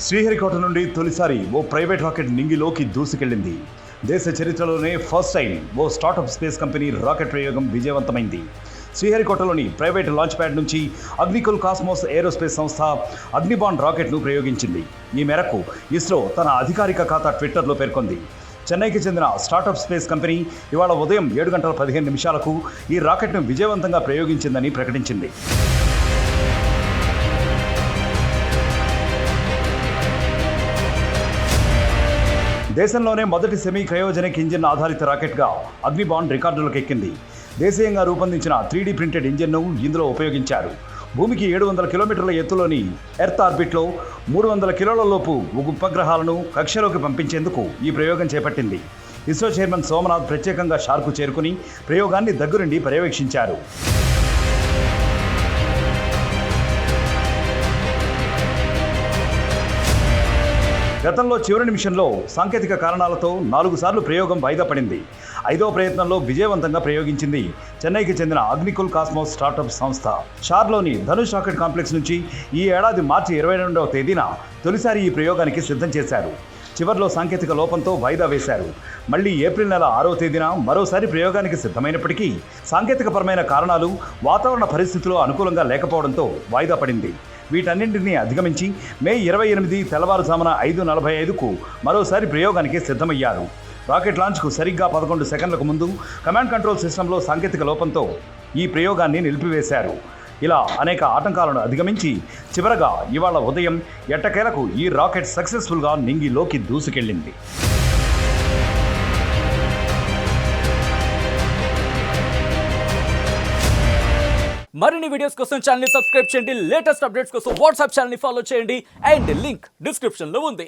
శ్రీహరికోట నుండి తొలిసారి ఓ private rocket నింగిలోకి దూసుకెళ్లింది. దేశ చరిత్రలోనే ఫస్ట్ టైం ఓ స్టార్టప్ స్పేస్ కంపెనీ రాకెట్ ప్రయోగం విజయవంతమైంది. శ్రీహరికోటలోని ప్రైవేట్ లాంచ్ ప్యాడ్ నుంచి అగ్నికుల్ కాస్మోస్ ఏరోస్పేస్ సంస్థ అగ్నిబాండ్ రాకెట్ను ప్రయోగించింది. ఈ మేరకు ఇస్రో తన అధికారిక ఖాతా ట్విట్టర్లో పేర్కొంది. చెన్నైకి చెందిన స్టార్టప్ స్పేస్ కంపెనీ ఇవాళ ఉదయం 7:15 ఈ రాకెట్ను విజయవంతంగా ప్రయోగించిందని ప్రకటించింది. దేశంలోనే మొదటి సెమీ క్రయోజెనిక్ ఇంజిన్ ఆధారిత రాకెట్గా అగ్నిబాండ్ రికార్డులకు ఎక్కింది. దేశీయంగా రూపొందించిన 3D ప్రింటెడ్ ఇంజిన్ను ఇందులో ఉపయోగించారు. భూమికి 700 కిలోమీటర్ల ఎత్తులోని ఎర్త్ ఆర్బిట్లో 300 కిలోల లోపు ఉపగ్రహాలను కక్షలోకి పంపించేందుకు ఈ ప్రయోగం చేపట్టింది. ఇస్రో చైర్మన్ సోమనాథ్ ప్రత్యేకంగా షార్కు చేరుకుని ప్రయోగాన్ని దగ్గరుండి పర్యవేక్షించారు. గతంలో చివరి నిమిషంలో సాంకేతిక కారణాలతో 4 సార్లు ప్రయోగం వాయిదా పడింది. 5వ ప్రయత్నంలో విజయవంతంగా ప్రయోగించింది చెన్నైకి చెందిన అగ్నికుల్ కాస్మోస్ స్టార్టప్ సంస్థ. షార్లోని ధనుష్ రాకెట్ కాంప్లెక్స్ నుంచి ఈ ఏడాది మార్చి 22వ తేదీన తొలిసారి ఈ ప్రయోగానికి సిద్ధం చేశారు. చివర్లో సాంకేతిక లోపంతో వాయిదా వేశారు. మళ్లీ ఏప్రిల్ నెల 6వ తేదీన మరోసారి ప్రయోగానికి సిద్ధమైనప్పటికీ సాంకేతికపరమైన కారణాలు, వాతావరణ పరిస్థితులు అనుకూలంగా లేకపోవడంతో వాయిదా పడింది. వీటన్నింటినీ అధిగమించి మే 28 తెల్లవారుజామున 5:45కు మరోసారి ప్రయోగానికి సిద్ధమయ్యారు. రాకెట్ లాంచ్కు సరిగ్గా 11 సెకండ్లకు ముందు కమాండ్ కంట్రోల్ సిస్టంలో సాంకేతిక లోపంతో ఈ ప్రయోగాన్ని నిలిపివేశారు. ఇలా అనేక ఆటంకాలను అధిగమించి చివరగా ఇవాళ ఉదయం ఎట్టకేలకు ఈ రాకెట్ సక్సెస్ఫుల్గా నింగిలోకి దూసుకెళ్లింది. మరిన్ని వీడియోస్ కోసం ఛానల్ ని సబ్స్క్రైబ్ చేయండి. లేటెస్ట్ అప్డేట్స్ కోసం వాట్సాప్ ఛానల్ ని ఫాలో చేయండి. అండ్ లింక్ డిస్క్రిప్షన్ లో ఉంది.